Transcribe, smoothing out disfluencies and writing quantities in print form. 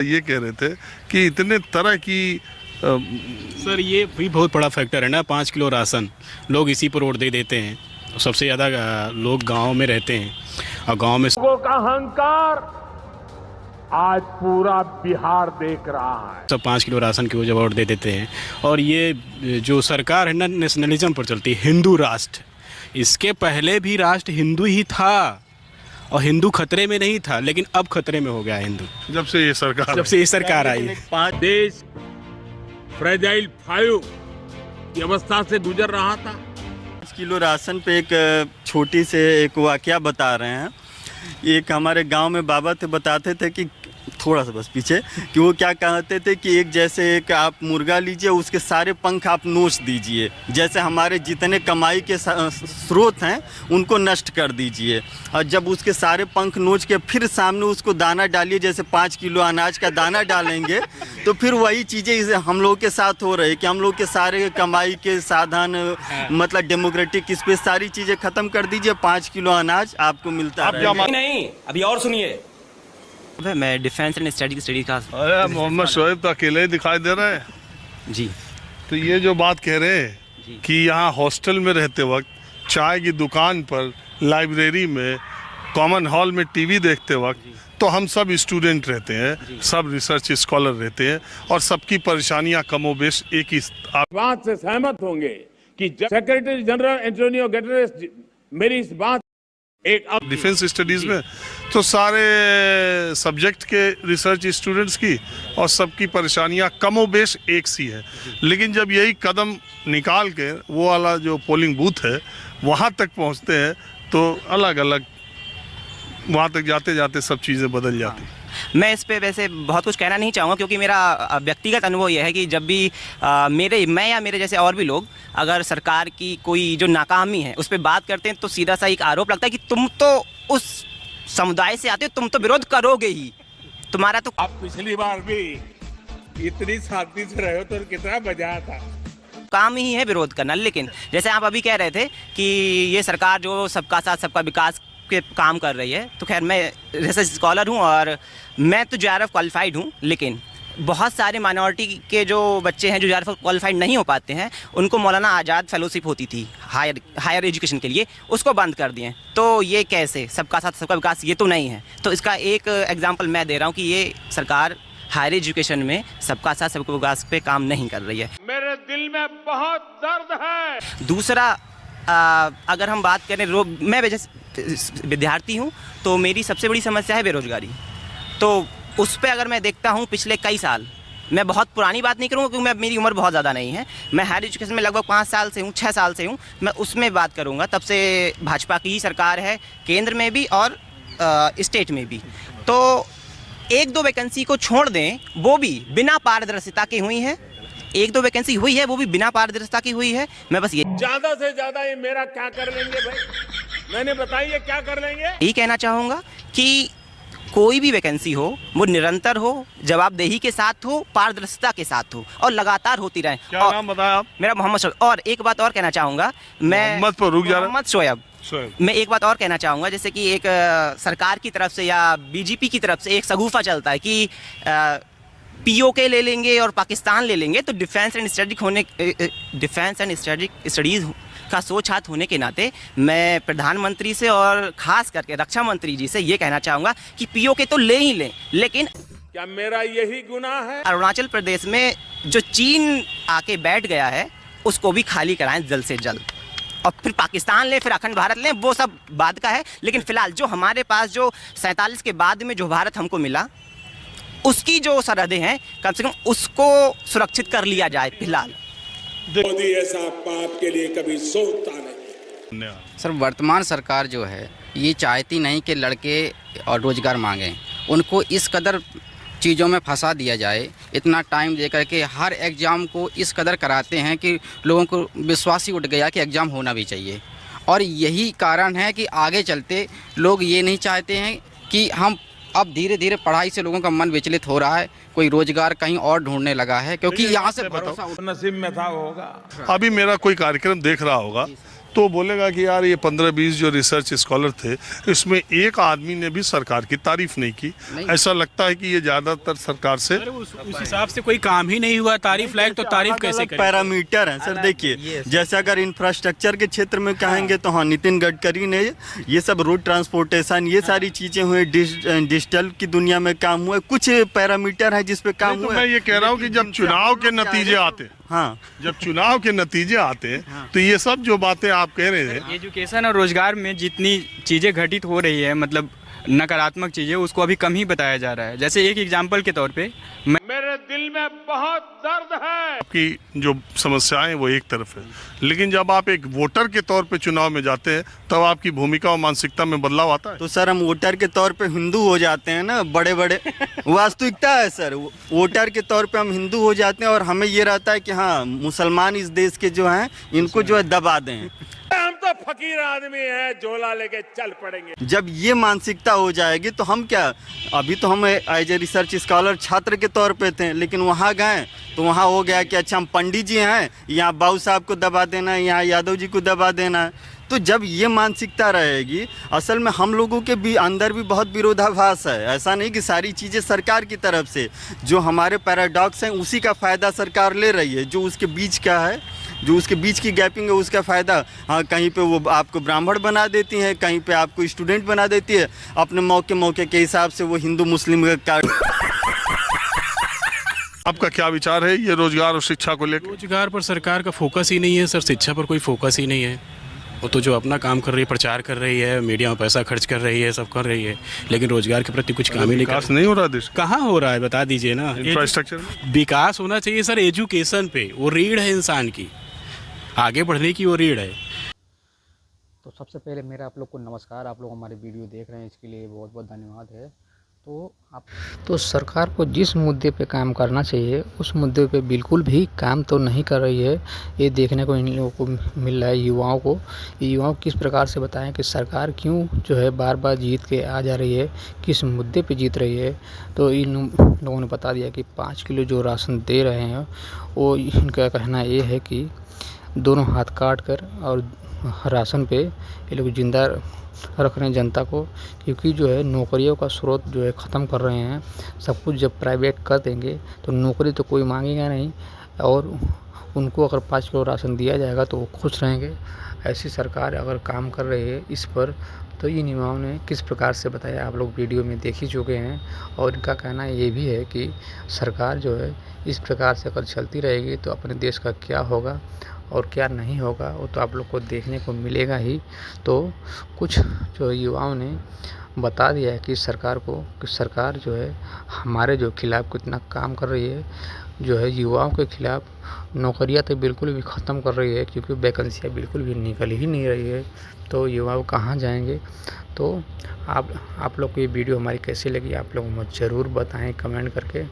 ये कह रहे थे कि इतने तरह की सर ये भी बहुत बड़ा फैक्टर है ना। 5 किलो राशन लोग इसी पर वोट दे देते हैं। सबसे ज़्यादा लोग गांव में रहते हैं और गांव में लोगों का अहंकार आज पूरा बिहार देख रहा है। सब 5 किलो राशन की वजह वोट दे देते हैं। और ये जो सरकार है ना, नेशनलिज्म पर चलती है, हिंदू राष्ट्र। इसके पहले भी राष्ट्र हिंदू ही था और हिंदू खतरे में नहीं था, लेकिन अब खतरे में हो गया हिंदू जब से ये सरकार आई है। 5 देश फ्रेजाइल 5 की अवस्था से गुजर रहा था। 5 किलो राशन पे एक छोटी से एक वाकया बता रहे हैं। एक हमारे गांव में बाबा थे, बताते थे कि थोड़ा सा बस पीछे कि वो क्या कहते थे कि एक जैसे एक आप मुर्गा लीजिए, उसके सारे पंख आप नोच दीजिए, जैसे हमारे जितने कमाई के स्रोत हैं उनको नष्ट कर दीजिए। और जब उसके सारे पंख नोच के फिर सामने उसको दाना डालिए, जैसे 5 किलो अनाज का दाना डालेंगे तो फिर वही चीज़ें हम लोग के साथ हो रही है कि हम लोग के सारे कमाई के साधन, मतलब डेमोक्रेटिक स्पेस, सारी चीज़ें ख़त्म कर दीजिए, 5 किलो अनाज आपको मिलता है। नहीं, अभी और सुनिए। मैं डिफेंस एंड स्टडी का। अरे मोहम्मद शोएब तो अकेले ही दिखाई दे रहे हैं जी। तो ये जो बात कह रहे हैं कि यहाँ हॉस्टल में रहते वक्त, चाय की दुकान पर, लाइब्रेरी में, कॉमन हॉल में टीवी देखते वक्त, तो हम सब स्टूडेंट रहते हैं, सब रिसर्च स्कॉलर रहते हैं और सबकी परेशानियां कमोबेश एक ही। बात से सहमत होंगे कि सेक्रेटरी जनरल एंटोनियो गुटेरेस मेरी इस बात एक डिफेंस स्टडीज में तो सारे सब्जेक्ट के रिसर्च स्टूडेंट्स की और सबकी परेशानियां कमोबेश एक सी है। लेकिन जब यही कदम निकाल के वो वाला जो पोलिंग बूथ है वहाँ तक पहुँचते हैं तो अलग अलग वहाँ तक जाते जाते सब चीज़ें बदल जाती हैं। मैं इस पे वैसे बहुत कुछ कहना नहीं चाहूँगा, क्योंकि मेरा व्यक्तिगत अनुभव यह है कि जब भी मैं या मेरे जैसे और भी लोग अगर सरकार की कोई जो नाकामी है उस पर बात करते हैं तो सीधा सा एक आरोप लगता है कि तुम तो उस समुदाय से आते हो, तुम तो विरोध करोगे ही, तुम्हारा तो। आप पिछली बार भी इतनी शांति से रहे हो तो कितना मजा था। काम ही है विरोध करना। लेकिन जैसे आप अभी कह रहे थे कि ये सरकार जो सबका साथ सबका विकास के काम कर रही है, तो खैर मैं रिसर्च स्कॉलर हूँ और मैं तो JRF क्वालिफाइड हूँ, लेकिन बहुत सारे माइनॉरिटी के जो बच्चे हैं जो JRF क्वालिफाइड नहीं हो पाते हैं, उनको मौलाना आज़ाद फेलोशिप होती थी हायर एजुकेशन के लिए, उसको बंद कर दिए। तो ये कैसे सबका साथ सबका विकास, ये तो नहीं है। तो इसका एक एग्जाम्पल मैं दे रहा हूँ कि ये सरकार हायर एजुकेशन में सबका साथ सबका विकास पे काम नहीं कर रही है। मेरे दिल में बहुत दर्द है। दूसरा, अगर हम बात करें, मैं विद्यार्थी हूँ तो मेरी सबसे बड़ी समस्या है बेरोजगारी। तो उस पे अगर मैं देखता हूँ पिछले कई साल, मैं बहुत पुरानी बात नहीं करूँगा क्योंकि मेरी उम्र बहुत ज़्यादा नहीं है, मैं हायर एजुकेशन में लगभग 5 साल से हूँ, 6 साल से हूँ, मैं उसमें बात करूँगा। तब से भाजपा की ही सरकार है, केंद्र में भी और स्टेट में भी। तो 1-2 वैकेंसी को छोड़ दें, वो भी बिना पारदर्शिता की हुई है। 1-2 वैकेंसी हुई है, वो भी बिना पारदर्शिता की हुई है। मैं बस ये ज्यादा से ज्यादा ये मेरा क्या कर लेंगे भाई, मैंने बताइए क्या कर लेंगे। यही कहना चाहूँगा कि कोई भी वैकेंसी हो वो निरंतर हो, जवाबदेही के साथ हो, पारदर्शिता के साथ हो और लगातार होती रहे। क्या नाम बताया आप? मेरा मोहम्मद शोएब। और एक बात और कहना चाहूँगा, मैं मोहम्मद शोएब। मैं एक बात और कहना चाहूँगा, जैसे कि एक सरकार की तरफ से या BJP की तरफ से एक सगुफा चलता है कि POK ले लेंगे और पाकिस्तान ले लेंगे। तो डिफेंस एंड स्टडीज़ का सोच हाथ होने के नाते मैं प्रधानमंत्री से और ख़ास करके रक्षा मंत्री जी से ये कहना चाहूँगा कि POK तो ले ही लें, लेकिन क्या मेरा यही गुनाह है? अरुणाचल प्रदेश में जो चीन आके बैठ गया है उसको भी खाली कराएं जल्द से जल्द, और फिर पाकिस्तान लें, फिर अखंड भारत लें, वो सब बाद का है। लेकिन फिलहाल जो हमारे पास जो 47 के बाद में जो भारत हमको मिला, उसकी जो सरहदें हैं कम से कम उसको सुरक्षित कर लिया जाए फिलहाल। मोदी ऐसा पाप के लिए कभी सोचता नहीं। सर, वर्तमान सरकार जो है ये चाहती नहीं कि लड़के और रोजगार मांगें, उनको इस कदर चीज़ों में फंसा दिया जाए, इतना टाइम दे करके हर एग्ज़ाम को इस कदर कराते हैं कि लोगों को विश्वास ही उठ गया कि एग्ज़ाम होना भी चाहिए। और यही कारण है कि आगे चलते लोग ये नहीं चाहते हैं कि हम अब धीरे धीरे पढ़ाई से लोगों का मन विचलित हो रहा है, कोई रोजगार कहीं और ढूंढने लगा है, क्योंकि यहाँ से भरोसा नसीब में था होगा। अभी मेरा कोई कार्यक्रम देख रहा होगा तो बोलेगा कि यार ये 15-20 जो रिसर्च स्कॉलर थे इसमें एक आदमी ने भी सरकार की तारीफ नहीं की। ऐसा लगता है कि ये ज़्यादातर सरकार से उस हिसाब से कोई काम ही नहीं हुआ, तारीफ लायक तो तारीफ कैसे करें? पैरामीटर है सर। देखिए जैसे अगर इंफ्रास्ट्रक्चर के क्षेत्र में कहेंगे तो हाँ, नितिन गडकरी ने ये सब रोड ट्रांसपोर्टेशन ये सारी चीज़ें हुई, डिजिटल की दुनिया में काम हुआ। कुछ पैरामीटर है जिस पे काम तो हुआ। मैं ये कह रहा हूँ कि जब चुनाव के नतीजे आते हैं, हाँ, जब चुनाव के नतीजे आते हैं तो ये सब जो बातें आप कह रहे हैं, एजुकेशन और रोजगार में जितनी चीज़ें घटित हो रही है, मतलब नकारात्मक चीज़ें, उसको अभी कम ही बताया जा रहा है। जैसे एक एग्जांपल के तौर पे मेरे दिल में बहुत दर्द है। आपकी जो समस्याएं वो एक तरफ है, लेकिन जब आप एक वोटर के तौर पे चुनाव में जाते हैं तब आपकी भूमिका और मानसिकता में बदलाव आता है। तो सर हम वोटर के तौर पे हिंदू हो जाते हैं ना, बड़े बड़े वास्तविकता है सर। वोटर के तौर पे हम हिंदू हो जाते हैं और हमें ये रहता है कि हाँ, मुसलमान इस देश के जो हैं इनको जो है दबा दें। हम तो फकीर आदमी हैं, झोला लेके चल पड़ेंगे। जब ये मानसिकता हो जाएगी तो हम क्या, अभी तो हम एज ए रिसर्च स्कॉलर छात्र के तौर पे थे, लेकिन वहाँ गए तो वहाँ हो गया कि अच्छा हम पंडित जी हैं, यहाँ बाबू साहब को दबा देना है, यहाँ यादव जी को दबा देना है। तो जब ये मानसिकता रहेगी, असल में हम लोगों के भी अंदर भी बहुत विरोधाभास है। ऐसा नहीं कि सारी चीज़ें सरकार की तरफ से, जो हमारे पैराडॉक्स हैं उसी का फ़ायदा सरकार ले रही है। जो उसके बीच का है, जो उसके बीच की गैपिंग है, उसका फ़ायदा हाँ, कहीं पे वो आपको ब्राह्मण बना देती हैं, कहीं पे आपको स्टूडेंट बना देती है। अपने मौके के हिसाब से वो हिंदू मुस्लिम का। आपका क्या विचार है ये रोजगार और शिक्षा को लेकर? रोजगार पर सरकार का फोकस ही नहीं है सर, शिक्षा पर कोई फोकस ही नहीं है। वो तो जो अपना काम कर रही है, प्रचार कर रही है, मीडिया में पैसा खर्च कर रही है, सब कर रही है, लेकिन रोजगार के प्रति कुछ काम ही नहीं कर। विकास नहीं हो रहा देश का? कहाँ हो रहा है बता दीजिए ना। इंफ्रास्ट्रक्चर विकास होना चाहिए सर एजुकेशन पे, वो रीढ़ है इंसान की, आगे बढ़ने की वो रीढ़ है। तो सबसे पहले मेरा आप लोग को नमस्कार। आप लोग हमारे वीडियो देख रहे हैं, इसके लिए बहुत बहुत धन्यवाद है। तो सरकार को जिस मुद्दे पे काम करना चाहिए उस मुद्दे पे बिल्कुल भी काम तो नहीं कर रही है। ये देखने को इन लोगों को मिल रहा है, युवाओं को। युवाओं किस प्रकार से बताएं कि सरकार क्यों जो है बार बार जीत के आ जा रही है, किस मुद्दे पे जीत रही है। तो इन लोगों ने बता दिया कि 5 किलो जो राशन दे रहे हैं वो, इनका कहना ये है कि दोनों हाथ काट कर और राशन पे ये लोग जिंदा रख रहे हैं जनता को, क्योंकि जो है नौकरियों का स्रोत जो है ख़त्म कर रहे हैं। सब कुछ जब प्राइवेट कर देंगे तो नौकरी तो कोई मांगेगा नहीं, और उनको अगर 5 किलो राशन दिया जाएगा तो वो खुश रहेंगे। ऐसी सरकार अगर काम कर रही है इस पर, तो इन युवाओं ने किस प्रकार से बताया आप लोग वीडियो में देख ही चुके हैं। और इनका कहना ये भी है कि सरकार जो है इस प्रकार से अगर चलती रहेगी तो अपने देश का क्या होगा और क्या नहीं होगा वो तो आप लोग को देखने को मिलेगा ही। तो कुछ जो युवाओं ने बता दिया है कि सरकार को, कि सरकार जो है हमारे जो खिलाफ़ कितना काम कर रही है, जो है युवाओं के खिलाफ़ नौकरियां तो बिल्कुल भी ख़त्म कर रही है, क्योंकि वैकेंसियाँ बिल्कुल भी निकल ही नहीं रही है। तो युवा कहाँ जाएंगे। तो आप लोग को ये वीडियो हमारी कैसी लगी आप लोग मुझे ज़रूर बताएं कमेंट करके।